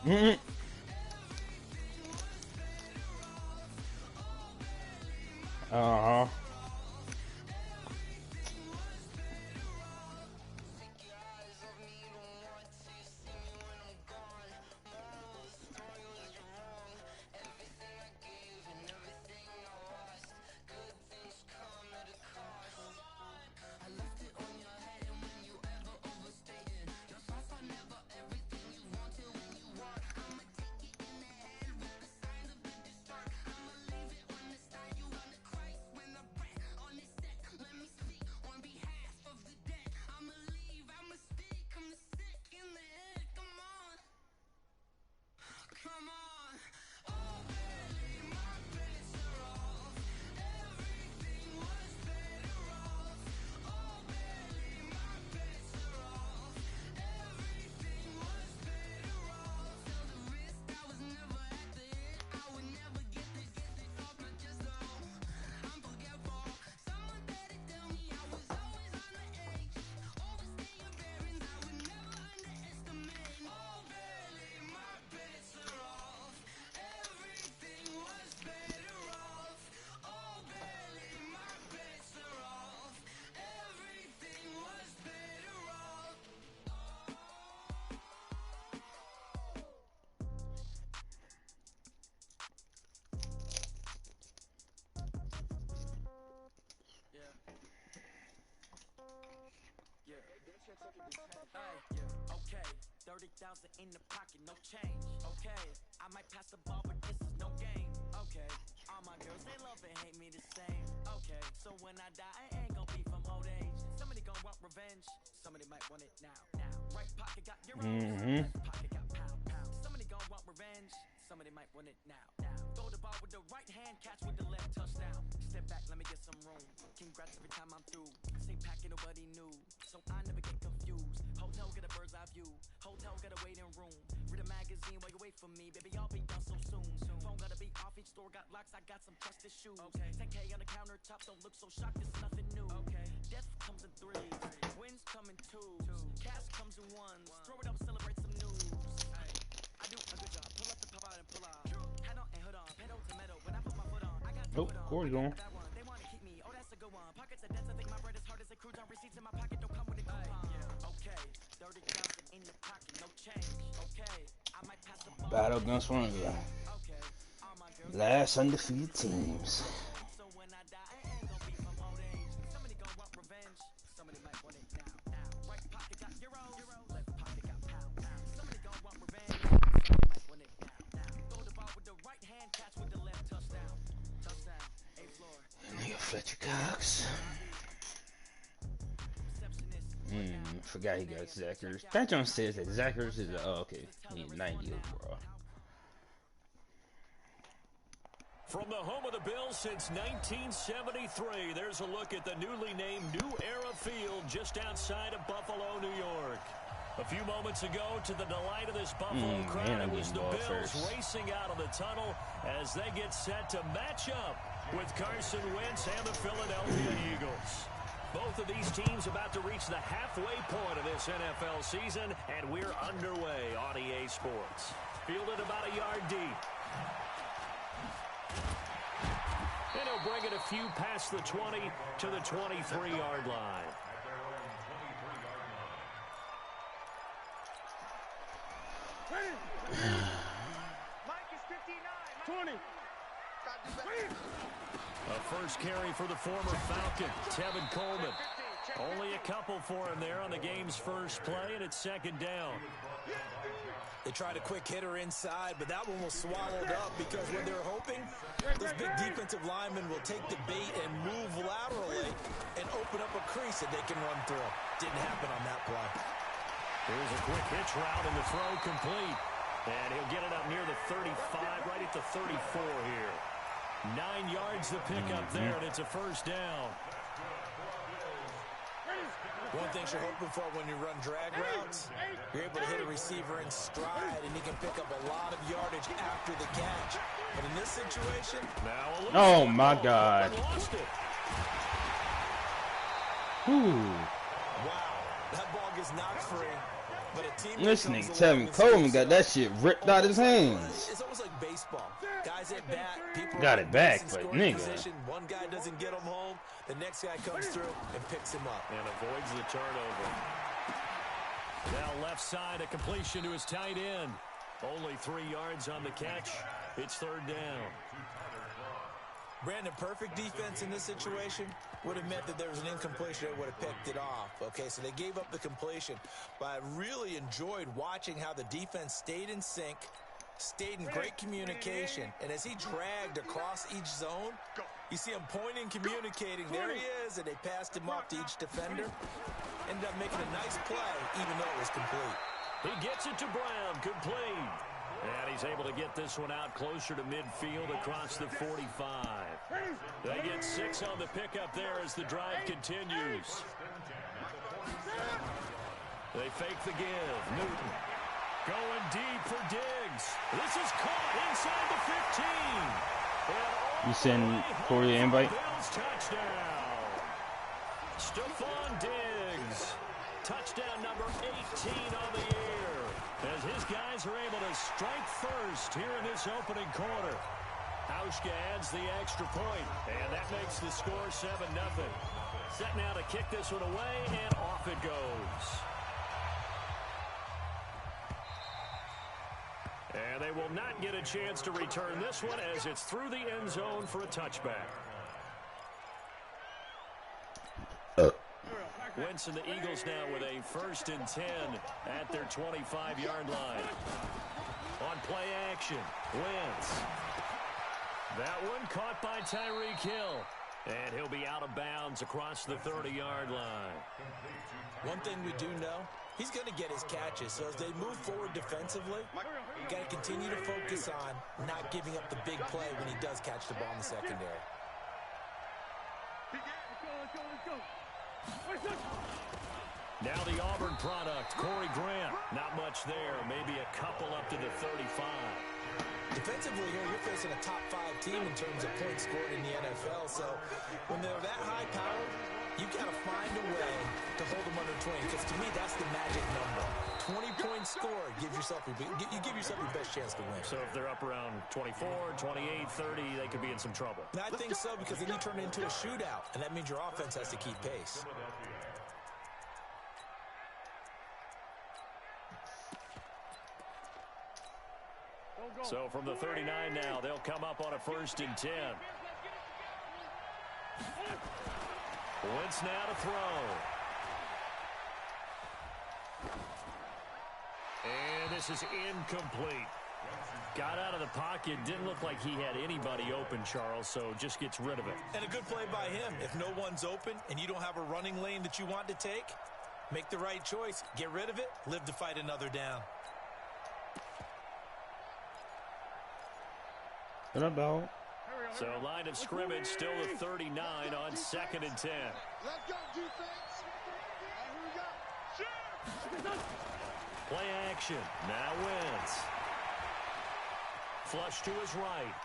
Mm-hmm. Uh-huh. Okay, 30,000 in the pocket, no change. Okay, I might pass the ball, but this is no game. Okay, all my girls, they love and hate me the same. Okay, so when I die, I ain't gon' be from old age. Somebody gon' want revenge, somebody might want it now. Right pocket got euros, left pocket got pound. Somebody gon' want revenge, somebody might want it now. Throw the ball with the right hand, catch with the left, touchdown. Step back, let me get some room. Congrats every time I'm through. Same packet, nobody knew, so I never get confused. Hotel get a bird's eye view. Hotel got a waiting room. Read a magazine while you wait for me, baby. I'll be done so soon. Phone gotta be off. Each store got locks. I got some trusted shoes. Okay. 10K on the countertop. Don't look so shocked. It's nothing new. Okay. Death comes in threes. Wins come in twos. Cash comes in ones. Throw it up, celebrate some news. I do a good job. Pull up the pop out and pull out. Head on and hood on. Pedal to metal. When I put my foot on, I got Oh, Corey's going. They want to keep me. Oh, that's a good one. Pockets are dense. I think my bread is hard as a crouton. Receipts in my pocket don't come with a coupon. Okay. 30,000 in the pocket, no change. Okay, I might pass the ball. Battle guns for you. Okay, all my girls. Last undefeated teams. So when I die, I ain't gon' be from old age. Somebody gon' want revenge. Somebody might want it now. Right pocket got euros, left pocket got pound. Somebody gon' want revenge. Somebody might want it now. Throw the ball with the right hand, catch with the left, touchdown. Touchdown, A floor. Nigga Fletcher Cox. Forgot he got Zachers. Pat Jones says that Zachers is okay. He's 90 overall. From the home of the Bills since 1973, there's a look at the newly named New Era Field just outside of Buffalo, New York. A few moments ago, to the delight of this Buffalo crowd, it was the Bills racing out of the tunnel as they get set to match up with Carson Wentz and the Philadelphia Eagles. Both of these teams about to reach the halfway point of this NFL season, and we're underway on EA Sports. Fielded about a yard deep. And he'll bring it a few past the 20 to the 23-yard line. Mike is 59. 20. A first carry for the former Falcon, Tevin Coleman. Only a couple for him there on the game's first play, and it's second down. They tried a quick hitter inside, but that one was swallowed up because when they're hoping, those big defensive linemen will take the bait and move laterally and open up a crease that they can run through. Didn't happen on that play. Here's a quick hitch route, and the throw complete. And he'll get it up near the 35, right at the 34 here. 9 yards to pick up there, and it's a first down. One thing you're hoping for when you run drag routes, you're able to hit a receiver in stride, and he can pick up a lot of yardage after the catch. But in this situation, oh my God! Wow, that ball gets knocked free. But a team This nigga Tevin Coleman got that shit ripped out his hands. It's almost like baseball. Guys at bat, people Got it back, but nigga. Position. One guy doesn't get him home, the next guy comes through and picks him up. And avoids the turnover. Now left side, a completion to his tight end. Only 3 yards on the catch. It's third down. Brandon, perfect defense in this situation would have meant that there was an incompletion that would have picked it off. Okay, so they gave up the completion. But I really enjoyed watching how the defense stayed in sync, stayed in great communication. And as he dragged across each zone, you see him pointing, communicating. There he is, and they passed him off to each defender. Ended up making a nice play, even though it was complete. He gets it to Brown, complete. And he's able to get this one out closer to midfield across the 45. They get 6 on the pickup there as the drive continues. They fake the give. Newton going deep for Diggs. This is caught inside the 15. You send Corey an invite? Touchdown. Stephon Diggs. Touchdown number 18 on the year. As his guys are able to strike first here in this opening quarter. Hauschka adds the extra point, and that makes the score 7-0. Set now to kick this one away, and off it goes. And they will not get a chance to return this one as it's through the end zone for a touchback. Wentz and the Eagles now with a 1st and 10 at their 25-yard line. On play action, Wentz. That one caught by Tyreek Hill. And he'll be out of bounds across the 30-yard line. One thing we do know, he's going to get his catches. So as they move forward defensively, you've got to continue to focus on not giving up the big play when he does catch the ball in the secondary. Now the Auburn product, Corey Grant. Not much there, maybe a couple up to the 35. Defensively here, you're facing a top-5 team in terms of points scored in the NFL. So when they're that high-powered, you've got to find a way to hold them under 20. Because to me, that's the magic number. 20 points scored, you give yourself your best chance to win. So if they're up around 24, 28, 30, they could be in some trouble. And I think so, because then you turn it into a shootout, and that means your offense has to keep pace. So from the 39 now, they'll come up on a 1st and 10. Wentz now to throw. And this is incomplete. Got out of the pocket. Didn't look like he had anybody open, Charles, so just gets rid of it. And a good play by him. If no one's open and you don't have a running lane that you want to take, make the right choice. Get rid of it. Live to fight another down. What about? So line of scrimmage still the 39 on 2nd and 10. Let's go, defense. Here we go. Play action. Now Wentz. Flush to his right.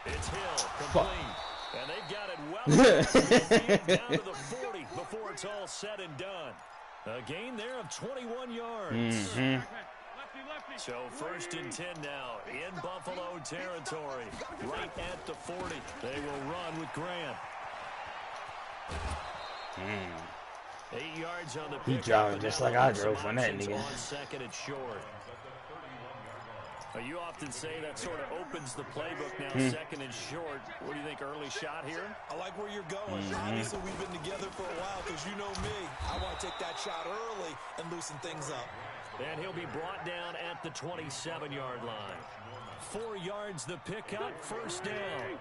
It's Hill. Complete. And they've got it well down to the 40 before it's all said and done. A gain there of 21 yards. So 1st and 10 now in Buffalo territory. Right at the 40. They will run with Grant. 8 yards on the He drove just like I drove on that nigga. On 2nd and short. You often say that sort of opens the playbook now, 2nd and short. What do you think, early shot here? I like where you're going. Obviously, we've been together for a while because you know me. I want to take that shot early and loosen things up. And he'll be brought down at the 27-yard line. 4 yards the pickup, 1st down.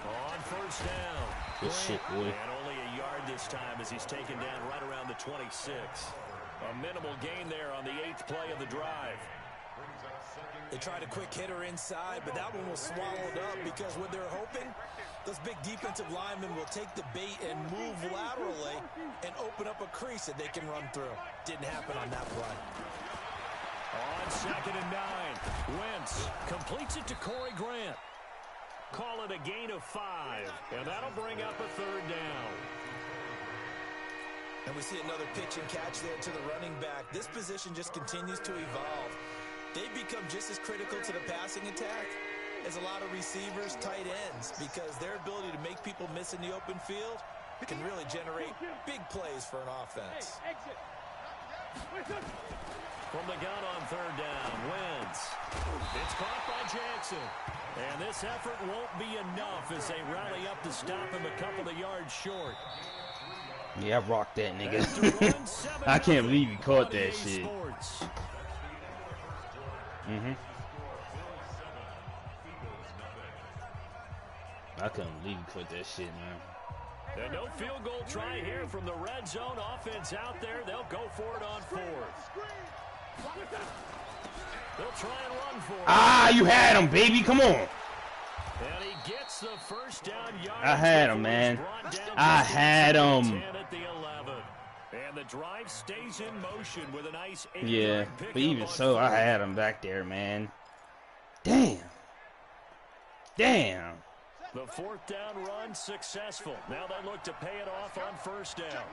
On 1st down. Good shit, boy. And only a yard this time as he's taken down right around the 26. A minimal gain there on the 8th play of the drive. They tried a quick hitter inside, but that one was swallowed up because what they're hoping, those big defensive linemen will take the bait and move laterally and open up a crease that they can run through. Didn't happen on that play. On 2nd and 9, Wentz completes it to Corey Grant. Call it a gain of 5, and that'll bring up a third down. And we see another pitch and catch there to the running back. This position just continues to evolve. They become just as critical to the passing attack as a lot of receivers, tight ends, because their ability to make people miss in the open field can really generate big plays for an offense. From the gun on third down, Wentz. It's caught by Jackson. And this effort won't be enough as they rally up to stop him a couple of yards short. Yeah, I rocked that nigga. I can't believe he caught that shit. I couldn't believe he caught that shit, man. And no field goal try here from the red zone offense out there. They'll go for it on 4th. They'll try and run for it. Ah, you had him, baby. Come on. And he gets the first down yard. I had him, man. I had him. At the 11. And the drive stays in motion with a nice 8-yard Yeah, pickup but even on so, I 4th. had him back there, man. Damn. Damn. The 4th down run successful. Now they look to pay it off on 1st down.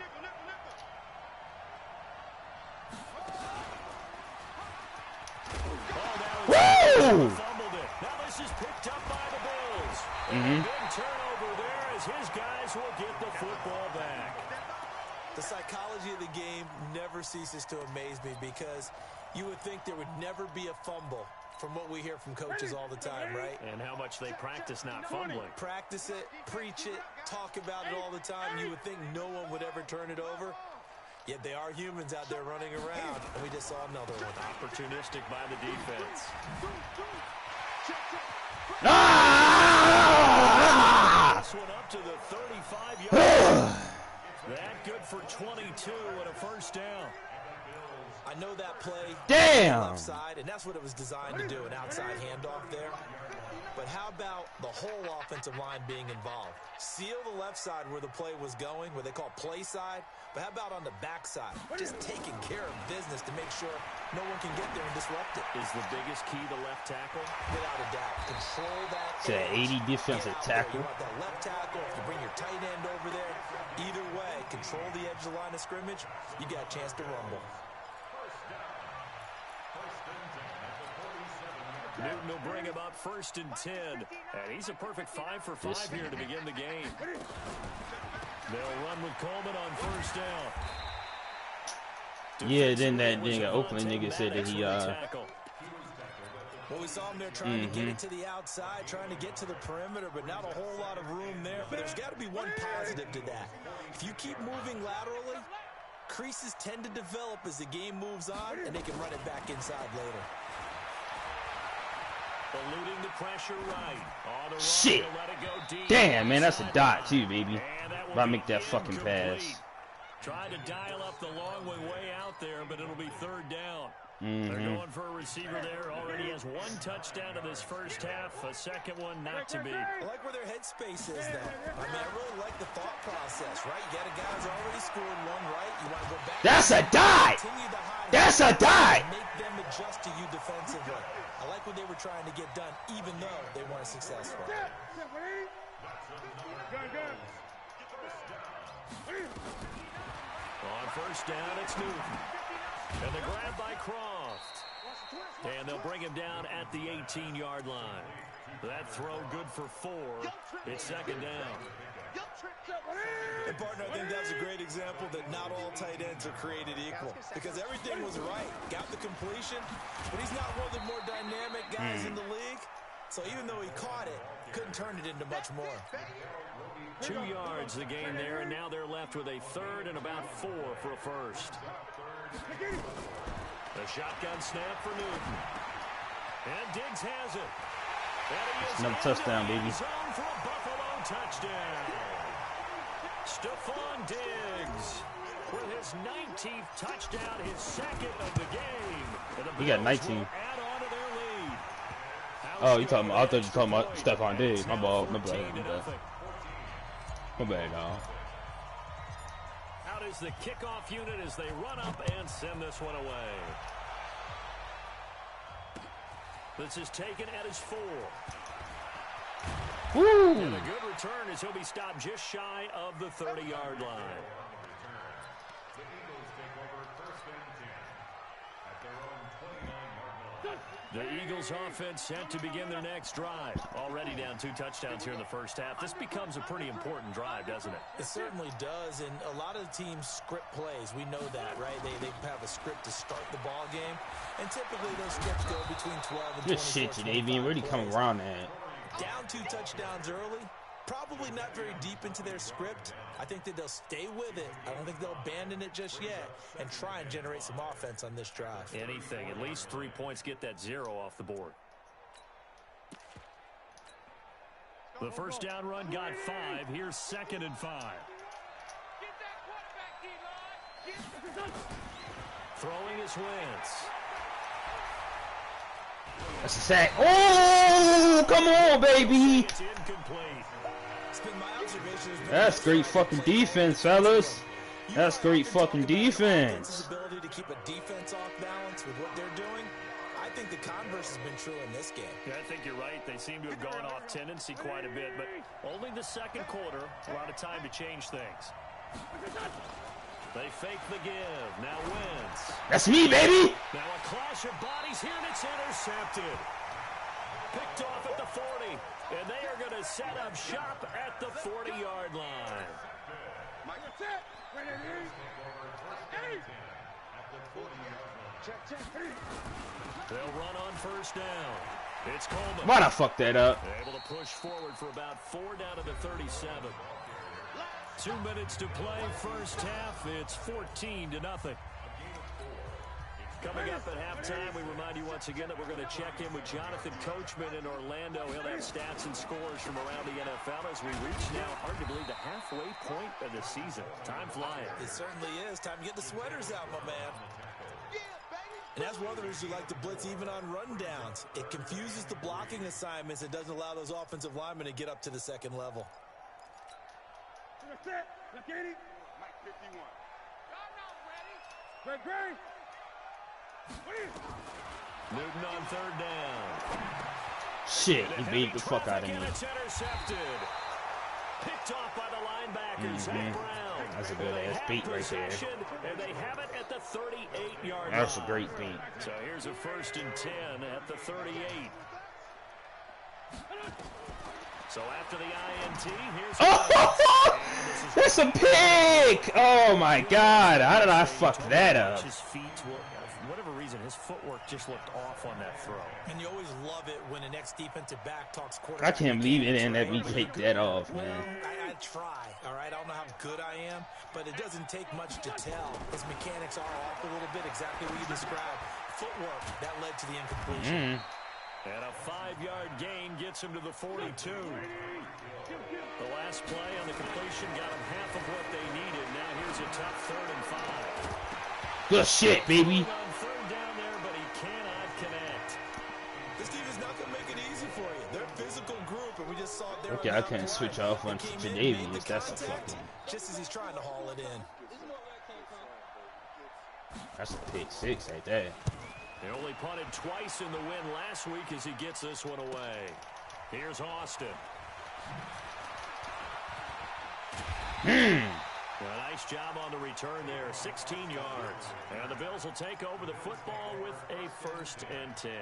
Woo! Fumbled it. Now this is picked up by the Bills. Big turnover there as his guys will get the football back. The psychology of the game never ceases to amaze me because you would think there would never be a fumble from what we hear from coaches all the time, right? And how much they practice not fumbling. Practice it, preach it, talk about it all the time. You would think no one would ever turn it over. Yet they are humans out there running around, and we just saw another one. Opportunistic by the defense. Ah! This one up to the 35-yard. That good for 22 and a 1st down. I know that play. Damn. Left side, and that's what it was designed to do, an outside handoff there. But how about the whole offensive line being involved? Seal the left side where the play was going, what they call play side. But how about on the backside? Just taking care of business to make sure no one can get there and disrupt it. Is the biggest key the left tackle? Without a doubt. Control that. It's an 80 defensive tackle. You want that left tackle, if you bring your tight end over there. Either way, control the edge of the line of scrimmage. You got a chance to rumble. Newton will bring him up 1st and 10. And he's a perfect 5 for 5 here to begin the game. They'll run with Coleman on 1st down. Yeah, then that nigga Oakland nigga said that he Well, we saw him there trying to get it to the outside, trying to get to the perimeter, but not a whole lot of room there. But there's got to be one positive to that. If you keep moving laterally, creases tend to develop as the game moves on, and they can run it back inside later. Eluding the pressure right. On the run, Shit. let it go deep. Damn, man, that's a dot too, baby. If I make that fucking pass. Trying to dial up the long way out there, but it'll be 3rd down. They're going for a receiver there. Already has 1 touchdown in this 1st half. A 2nd one not to be. I like where their headspace is, though. I mean, I really like the thought process, right? You got a guy who's already scored 1, right? You want to go back. That's a dot! That's a dot! Make them adjust to you defensively. I like what they were trying to get done, even though they weren't successful. On 1st down, it's Newton. And the grab by Croft. And they'll bring him down at the 18-yard line. That throw good for 4. It's 2nd down. And partner, I think that's a great example that not all tight ends are created equal. Because everything was right. Got the completion, but he's not one of the more dynamic guys in the league. So even though he caught it, couldn't turn it into much more. 2 yards the gain there, and now they're left with a 3rd and about 4 for a 1st. The shotgun snap for Newton. And Diggs has it. Another touchdown, baby. Zone for a Buffalo touchdown. Stephon Diggs with his 19th touchdown, his 2nd of the game. He got 19. Add on to their lead. Oh, you talking about? I thought you were talking about Stephon Diggs. My bad. My bad. My bad, dog. Out is the kickoff unit as they run up and send this one away. This is taken at his 4. Woo! And a good return as he'll be stopped just shy of the 30-yard line. The Eagles offense set to begin their next drive. Already down 2 touchdowns here in the first half. This becomes a pretty important drive, doesn't it? It certainly does, and a lot of the teams script plays. We know that, right? They have a script to start the ball game, and typically those scripts go between 12 and 24. Good shit, Jadavian. Where'd he come around that? Down 2 touchdowns early. Probably not very deep into their script. I think that they'll stay with it. I don't think they'll abandon it just yet and try and generate some offense on this drive. Anything. At least 3 points, get that 0 off the board. The first down run got 5. Here's 2nd and 5. Throwing his Wentz. That's a sack. Oh, come on, baby. It's incomplete. That's great fucking defense, fellas. That's great fucking defense. Ability to keep a defense off balance with what they're doing. I think the converse has been true in this game. Yeah, I think you're right. They seem to have gone off tendency quite a bit, but only the second quarter. A lot of time to change things. They fake the give. Now Wentz. That's me, baby. Now a clash of bodies here, and it's intercepted. Picked off at the 40, and they are going to set up shop at the 40-yard line. They'll run on first down. It's Coleman. Why'd I fuck that up? Able to push forward for about 4 down to the 37. 2 minutes to play first half. It's 14-0. Coming up at halftime, we remind you once again that we're going to check in with Jonathan Coachman in Orlando. He'll have stats and scores from around the NFL as we reach now, hard to believe, the halfway point of the season. Time flying. It certainly is. Time to get the sweaters out, my man. And that's one of the reasons you like to blitz even on rundowns. It confuses the blocking assignments and doesn't allow those offensive linemen to get up to the second level. Newton on third down. Shit, he beat the fuck out of me. It's intercepted. Picked off by the linebackers. Zach Brown. That's a good ass beat right there. And they have it at the 38-yard line. That's a great beat. So here's a 1st and 10 at the 38. So after the INT, here's Oh, that's a pick! Oh my God! How did I fuck that up? His feet, for whatever reason, his footwork just looked off on that throw. And you always love it when an ex-defensive back talks quarterback. I can't believe it didn't let me take that off, man. I try, all right? I don't know how good I am, but it doesn't take much to tell. His mechanics are off a little bit, exactly what you described. Footwork, that led to the incompletion. And a 5-yard gain gets him to the 42. The last play on the completion got him half of what they needed. Now here's a tough 3rd and 5. Good shit, baby. On third down there, but he cannot connect. This team is not going to make it easy for you. They're a physical group, and we just saw it there. Okay, I couldn't switch off on Jadavian. That's a fucking... Just as he's trying to haul it in. That's a pick 6 right there. They only punted twice in the win last week as he gets this one away. Here's Austin. A nice job on the return there, 16 yards. And the Bills will take over the football with a 1st and 10.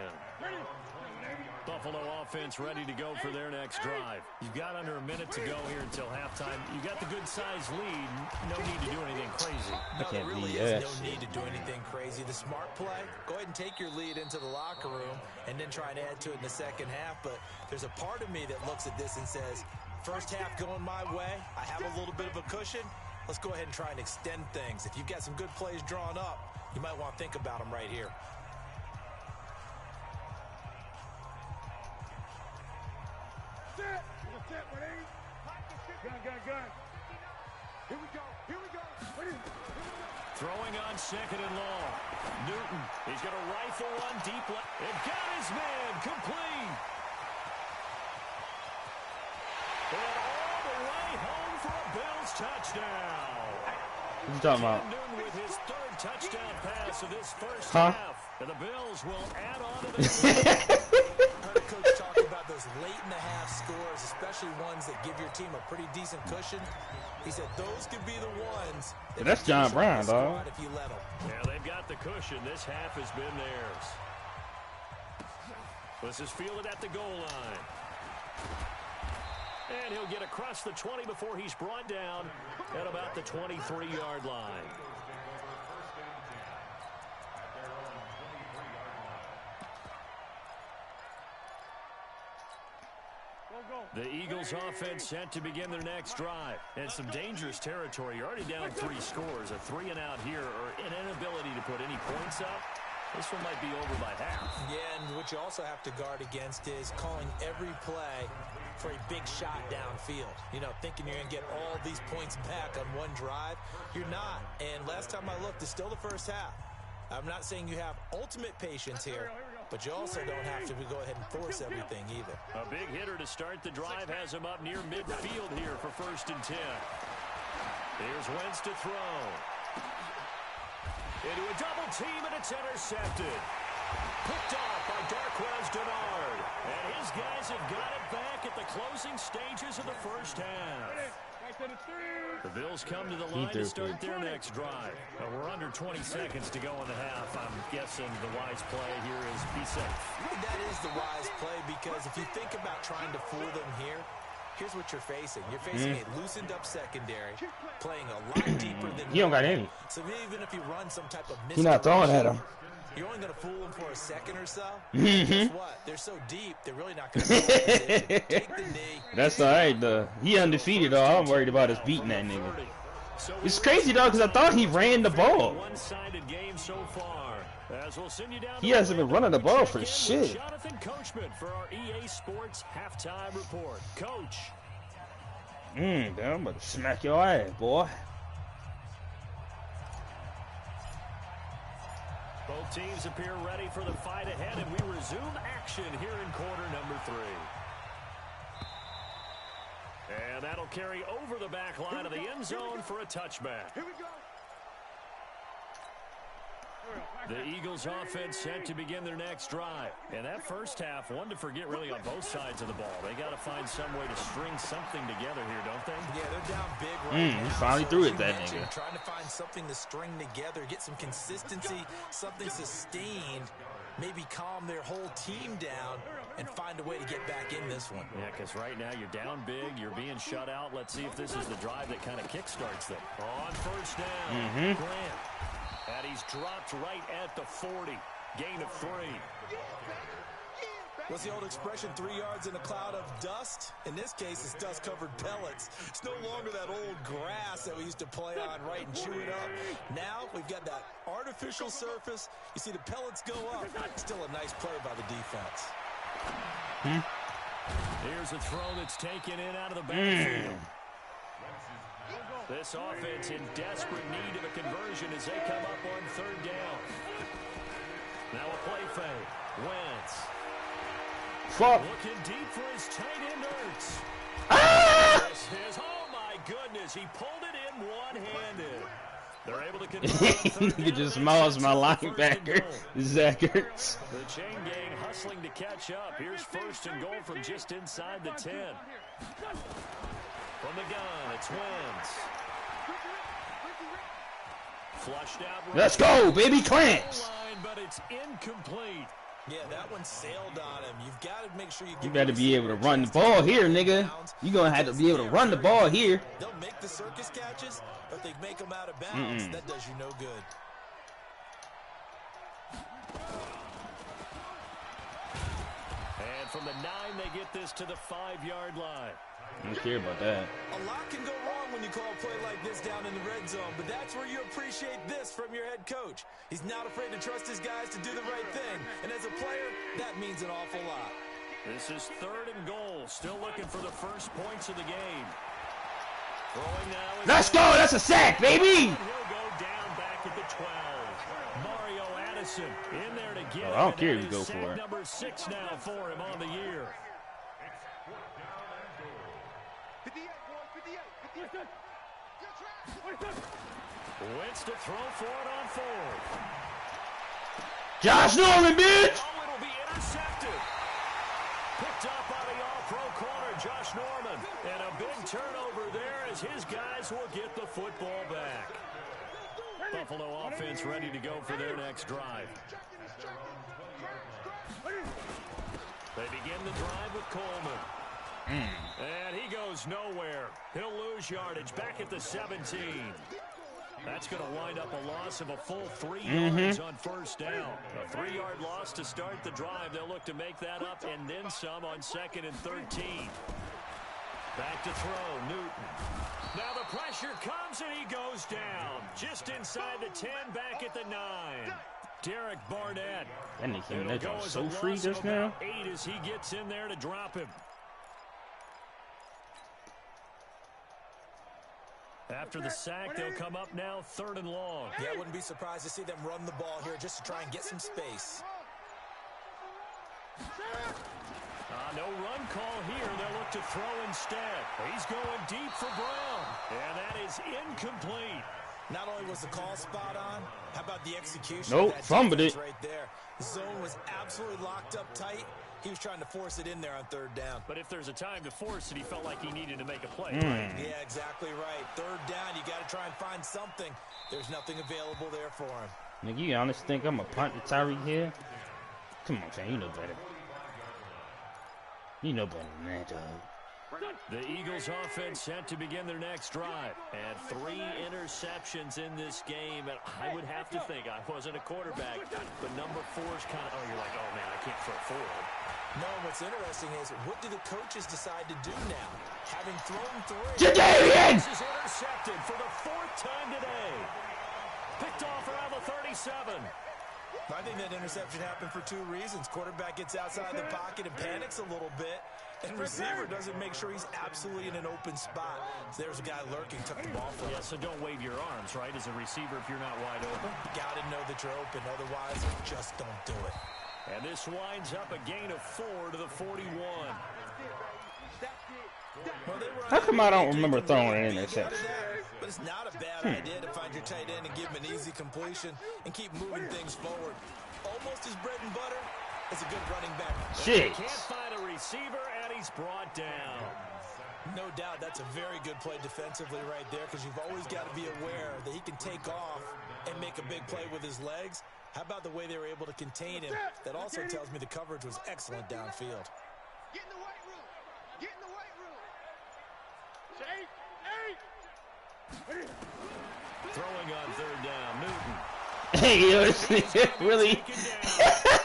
Buffalo offense ready to go for their next drive. You've got under a minute to go here until halftime. You got the good-sized lead. No need to do anything crazy. I can't really believe is that no shit. need to do anything crazy. The smart play, go ahead and take your lead into the locker room and then try and add to it in the second half. But there's a part of me that looks at this and says, first half going my way. I have a little bit of a cushion. Let's go ahead and try and extend things. If you've got some good plays drawn up, you might want to think about them right here. Throwing on 2nd and long. Newton, he's going to rifle one deep left. And got his man complete. And all the way home for a Bills touchdown. What you talking about? Newton with his 3rd touchdown pass of this first Huh? half. And the Bills will add on to this. Heard Coach talk about those those late in the half scores, especially ones that give your team a pretty decent cushion, he said those could be the ones. That's John Brown, dog. If you let them. Yeah, they've got the cushion. This half has been theirs. This is fielded at the goal line. And he'll get across the 20 before he's brought down at about the 23-yard line. The Eagles offense set to begin their next drive. And some dangerous territory. You're already down 3 scores. A 3 and out here, or an inability to put any points up. This one might be over by half. Yeah, and what you also have to guard against is calling every play for a big shot downfield. You know, thinking you're going to get all these points back on one drive. You're not. And last time I looked, it's still the first half. I'm not saying you have ultimate patience here, but you also don't have to go ahead and force everything either. A big hitter to start the drive has him up near midfield here for 1st and 10. Here's Wentz to throw. Into a double team, and it's intercepted. Picked off by Darquez Dennard. And his guys have got it back at the closing stages of the first half. The Bills come to the line to start their next drive. We're under 20 seconds to go in the half. I'm guessing the wise play here is be safe. That is the wise play, because if you think about trying to fool them here, here's what you're facing. You're facing a loosened up secondary, playing a lot deeper than He don't got any. So even if you run some type of He's not throwing at him. you're only going to fool them for a second or so. Guess what? They're so deep, they're really not going to take the knee. That's all right, though. He undefeated, though. I'm worried about us beating that nigga. It's crazy, though, because I thought he ran the ball. One-sided game so far. As we'll send you down He hasn't been running the ball for shit. Jonathan Coachman for our EA Sports halftime report. Coach. Damn, I'm about to smack your ass, boy. Both teams appear ready for the fight ahead, and we resume action here in quarter number 3. And that'll carry over the back line of the end zone for a touchback. Here we go. The Eagles offense set to begin their next drive. And that first half, one to forget really on both sides of the ball. They got to find some way to string something together here, don't they? Yeah, they're down big right now. He finally threw it, that mentioned, nigga. Trying to find something to string together, get some consistency, something sustained, maybe calm their whole team down and find a way to get back in this one. Yeah, because right now you're down big, you're being shut out. Let's see if this is the drive that kind of kickstarts them. On first down, Grant. And he's dropped right at the 40. Gain of 3. What's the old expression, 3 yards in a cloud of dust? In this case, it's dust-covered pellets. It's no longer that old grass that we used to play on, right, and chew it up. Now we've got that artificial surface. You see the pellets go up. Still a nice play by the defense. Here's a throw that's taken in out of the backfield. This offense in desperate need of a conversion as they come up on third down. Now a play fake. Wentz. Fuck. Looking deep for his tight end, Ertz. This is, oh my goodness, he pulled it in one-handed. They're able to convert. You just mauls my linebacker, Zach Ertz. The chain gang hustling to catch up. Here's 1st and goal from just inside the 10. From the gun, it's Wentz. Flushed out. Let's go, baby, clamps. But it's incomplete. Yeah, that one sailed on him. You've got to make sure You better be able to run the ball here, nigga. You gonna have to be able to run the ball here. They'll make the circus catches, but they make them out of bounds. That does you no good. And from the 9, they get this to the 5-yard line. I don't care about that. A lot can go wrong when you call a play like this down in the red zone, but that's where you appreciate this from your head coach. He's not afraid to trust his guys to do the right thing, and as a player, that means an awful lot. This is 3rd and goal. Still looking for the first points of the game. Throwing now. Let's go. That's a sack, baby. He'll go down back at the 12. Mario Addison in there to get I don't care if you go for it. Number 6 now for him on the year. 58, boy, 58. Wentz to throw for it on 4th. Josh Norman, bitch. Oh, it'll be intercepted. Picked picked up by the all-pro corner, Josh Norman. And a big turnover there as his guys will get the football back. Buffalo offense ready to go for their next drive. They begin the drive with Coleman. And he goes nowhere. He'll lose yardage back at the 17. That's going to wind up a loss of a full 3 yards on first down. A 3-yard loss to start the drive. They'll look to make that up and then some on 2nd and 13. Back to throw, Newton. Now the pressure comes and he goes down. Just inside the 10, back at the 9. Derek Barnett. That nigga so free just now. 8 as he gets in there to drop him. After the sack, they'll come up now 3rd and long. Yeah, I wouldn't be surprised to see them run the ball here just to try and get some space. No run call here. They'll look to throw instead. He's going deep for Brown. And that is incomplete. Not only was the call spot on, how about the execution? Nope, fumbled it. Right there. The zone was absolutely locked up tight. He was trying to force it in there on 3rd down. But if there's a time to force it, he felt like he needed to make a play. Yeah, exactly right. 3rd down, you got to try and find something. There's nothing available there for him. Nigga, you honestly think I'm a punt to Tyreek here? Come on, man, you know better. You know better than that, dog. The Eagles offense set to begin their next drive. And 3 interceptions in this game. And I would have to think, I wasn't a quarterback, but number 4's kind of, you're like, oh, man, I can't throw forward. No, what's interesting is, what do the coaches decide to do now? Having thrown 3. Jadavian! This is intercepted for the 4th time today. Picked off around the 37. I think that interception happened for 2 reasons. Quarterback gets outside the pocket and panics a little bit. And receiver doesn't make sure he's absolutely in an open spot. So there's a guy lurking, took the ball from him. Yeah, so don't wave your arms, right, as a receiver if you're not wide open. Got to know that you're open. Otherwise, just don't do it. And this winds up a gain of 4 to the 41. Well, how come I don't remember throwing an interception? But it's not a bad idea to find your tight end and give him an easy completion and keep moving things forward. Almost his bread and butter is a good running back. Shit. Can't find a receiver, and he's brought down. No doubt that's a very good play defensively right there, because you've always got to be aware that he can take off and make a big play with his legs. How about the way they were able to contain him? That also tells me the coverage was excellent downfield. Get in the weight room. Get in the weight room. Throwing on 3rd down, Newton. Hey, yo, really?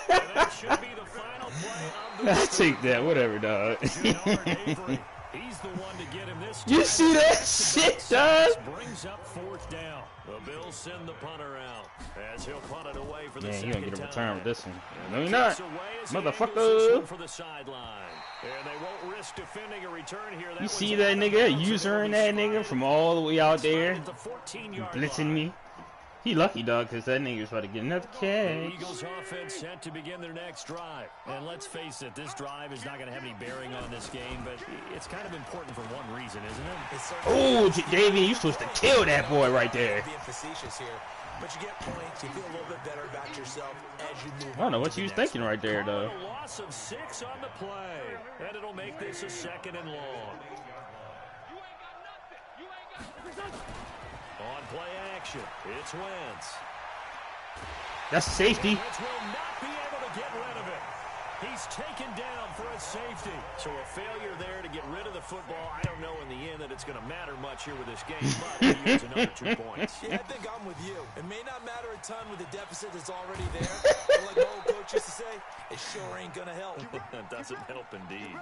That should be the final play of the I take that, whatever, dog. He's the one to get him this time. You see that shit, dog? Brings up 4th down. The Bills send the punter out as he'll punt it away for the Yeah, second you gonna get a return time. with this one. No, you're not, Motherfucker. motherfucker. For the sideline. And they won't risk defending a return here. You see that nigga? Usering that nigga from all the way out there, blitzing me. He lucky, dog, because that nigga's about to get another The catch. Eagles offense set to begin their next drive. And let's face it, this drive is not going to have any bearing on this game, but it's kind of important for one reason, isn't it? Oh, Davian, you supposed to kill that boy right there. Being facetious here, but you get points. You feel a little bit better about yourself as you move on. I don't know what you was thinking right there, though. A loss of 6 on the play, and it'll make this a 2nd and long. On play action, it's Wentz. That's a safety. Wentz will not be able to get rid of it. He's taken down for a safety. So a failure there to get rid of the football. I don't know in the end that it's going to matter much here with this game, but he gets another 2 points. Yeah, I think I'm with you. It may not matter a ton with the deficit that's already there, but like my old coach used to say, it sure ain't going to help. That doesn't help indeed.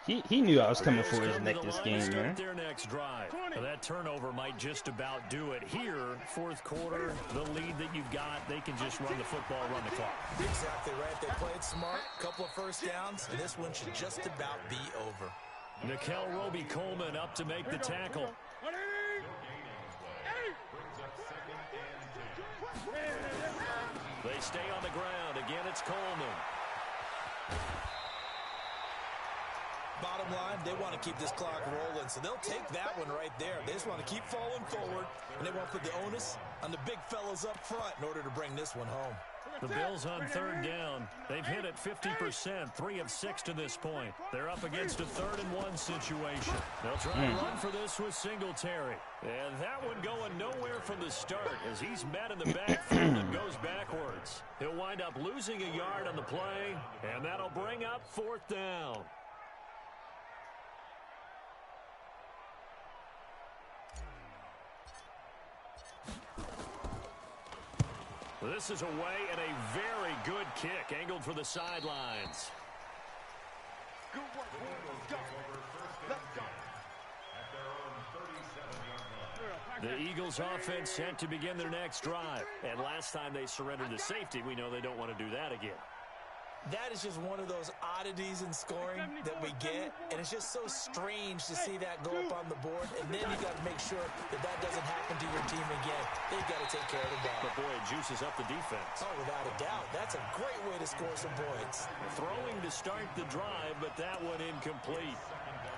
He knew I was coming for his neck this game, man. Their next drive. Now, that turnover might just about do it. Here, 4th quarter, the lead that you've got, they can just run the football, run the clock. Exactly right. They played smart, couple of first downs, and this one should just about be over. Nickel Roby-Coleman up to make the tackle. They stay on the ground. Again, it's Coleman. Bottom line, they want to keep this clock rolling, so they'll take that one right there. They just want to keep falling forward, and they want to put the onus on the big fellas up front in order to bring this one home. The Bills on 3rd down. They've hit it 50%, 3 of 6 to this point. They're up against a 3rd and 1 situation. They'll try to run for this with Singletary. And that one going nowhere from the start as he's met in the backfield and goes backwards. He'll wind up losing a yard on the play, and that'll bring up 4th down. This is away and a very good kick angled for the sidelines. Good work. Go. Let's go. The Eagles offense set to begin their next drive. And last time they surrendered the safety, we know they don't want to do that again. That is just one of those oddities in scoring that we get, and it's just so strange to see that go up on the board, and then you got to make sure that that doesn't happen to your team again. They've got to take care of the ball. But boy, it juices up the defense. Oh, without a doubt. That's a great way to score some points. Throwing to start the drive, but that one incomplete.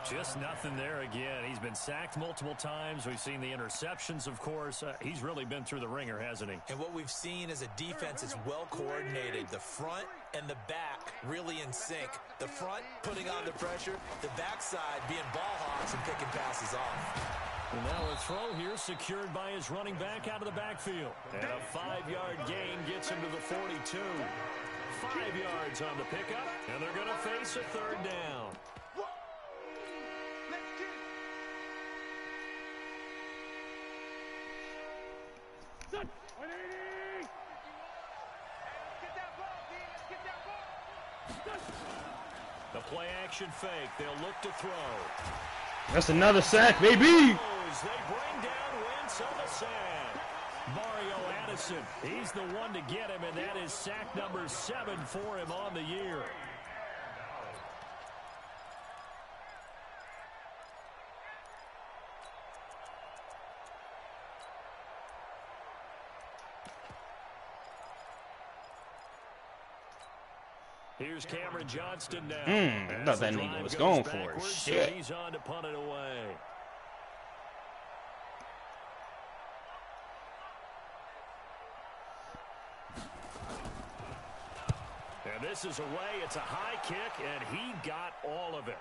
Just nothing there again. He's been sacked multiple times. We've seen the interceptions, of course. He's really been through the ringer, hasn't he? And what we've seen is a defense is well coordinated. The front and the back really in sync. The front putting on the pressure, the backside being ball hawks and picking passes off. And now a throw here secured by his running back out of the backfield. And a 5-yard gain gets him to the 42. 5 yards on the pickup, and they're going to face a 3rd down. The play action fake. They'll look to throw. That's another sack, baby. They bring down Wentz on the sack. Mario Addison, he's the one to get him, and that is sack number 7 for him on the year. Here's Cameron Johnston now. I thought that nigga was going for it. Shit. So he's on to punt it away. And this is away. It's a high kick, and he got all of it.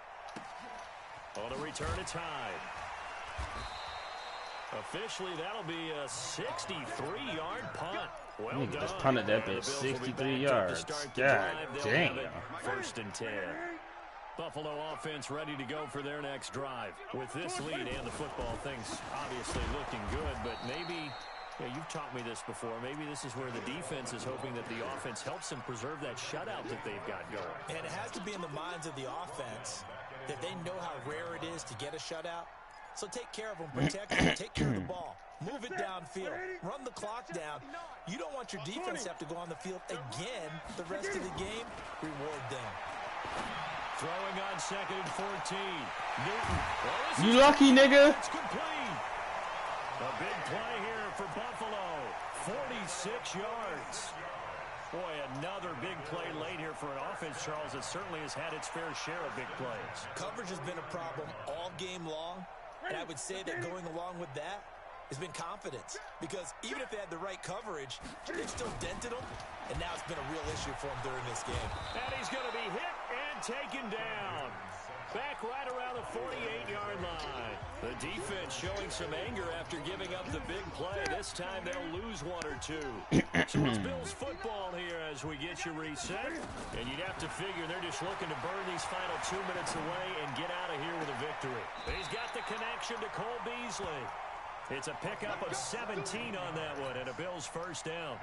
On a return, it's high. Officially, that'll be a 63-yard punt. Well done. Just punted that bitch 63 yards. God damn. 1st and 10. Buffalo offense ready to go for their next drive. With this lead and the football, things obviously looking good, but maybe, you've taught me this before, maybe this is where the defense is hoping that the offense helps them preserve that shutout that they've got going. And it has to be in the minds of the offense that they know how rare it is to get a shutout. So take care of them, protect them, take care of the ball. Move it downfield. Run the clock down. You don't want your defense to have to go on the field again the rest of the game. Reward them. Throwing on 2nd and 14. Newton. Well, you lucky, nigga. It's complete. A big play here for Buffalo. 46 yards. Boy, another big play late here for an offense, Charles, that certainly has had its fair share of big plays. Coverage has been a problem all game long. And I would say that going along with that has been confidence. Because even if they had the right coverage, they've still dented them. And now it's been a real issue for them during this game. And he's going to be hit and taken down. Back right around the 48-yard line. The defense showing some anger after giving up the big play. This time they'll lose 1 or 2. So it's Bills football here as we get you reset. And you'd have to figure they're just looking to burn these final 2 minutes away and get out of here with a victory. He's got the connection to Cole Beasley. It's a pickup of 17 on that one and a Bills 1st down.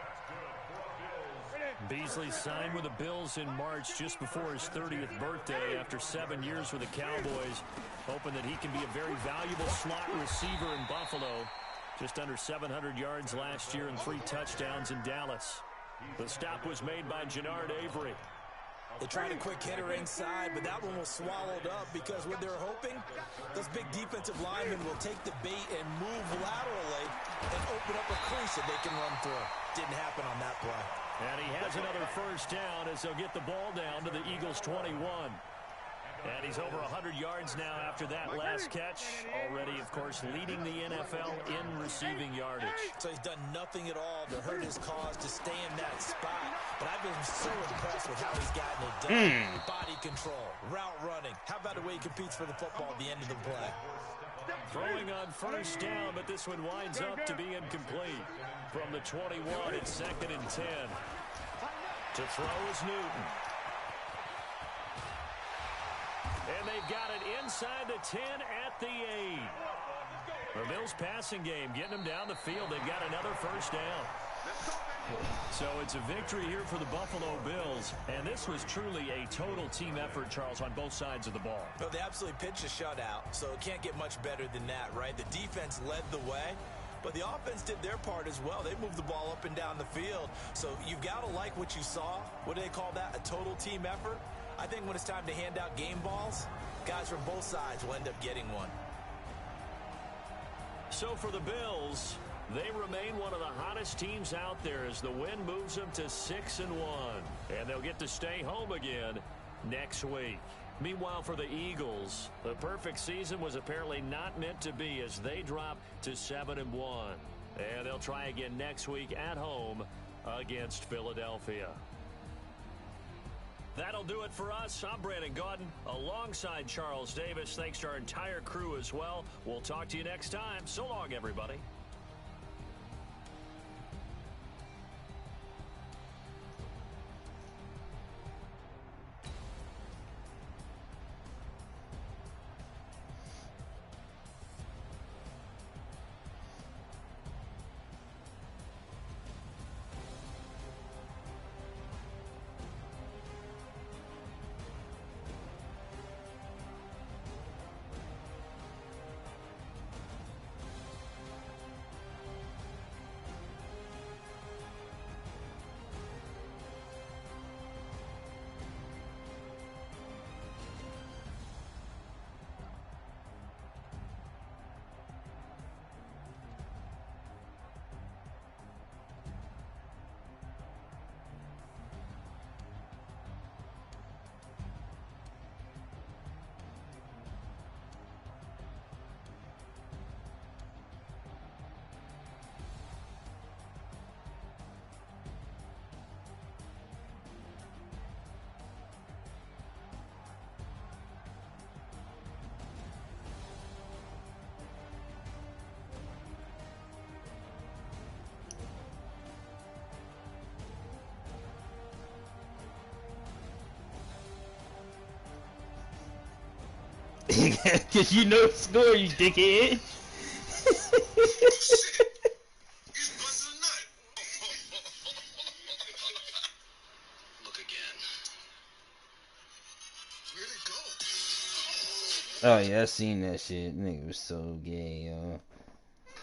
Beasley signed with the Bills in March just before his 30th birthday after 7 years with the Cowboys, hoping that he can be a very valuable slot receiver in Buffalo. Just under 700 yards last year and 3 touchdowns in Dallas. The stop was made by Jannard Avery. They tried a quick hitter inside, but that one was swallowed up because what they're hoping, those big defensive linemen will take the bait and move laterally and open up a crease that they can run through. Didn't happen on that play. And he has another 1st down as they'll get the ball down to the Eagles' 21. And he's over 100 yards now after that last catch. Already, of course, leading the NFL in receiving yardage. So he's done nothing at all to hurt his cause to stay in that spot. And I've been so impressed with how he's gotten it done. Body control, route running. How about the way he competes for the football at the end of the play? Throwing on first down, but this one winds up to be incomplete. From the 21, it's 2nd and 10. To throw is Newton. And they've got it inside the 10 at the 8. The Bills passing game, getting them down the field. They've got another first down. So it's a victory here for the Buffalo Bills. And this was truly a total team effort, Charles, on both sides of the ball. Well, they absolutely pitched a shutout, so it can't get much better than that, right? The defense led the way, but the offense did their part as well. They moved the ball up and down the field. So you've got to like what you saw. What do they call that? A total team effort? I think when it's time to hand out game balls, guys from both sides will end up getting one. So for the Bills, they remain one of the hottest teams out there as the win moves them to 6-1. And they'll get to stay home again next week. Meanwhile, for the Eagles, the perfect season was apparently not meant to be as they drop to 7-1. And they'll try again next week at home against Philadelphia. That'll do it for us. I'm Brandon Gaudin alongside Charles Davis. Thanks to our entire crew as well. We'll talk to you next time. So long, everybody. Cause you know the score, you dickhead. Look again. Where'd it go? Oh yeah, I seen that shit. Nigga was so gay, yo.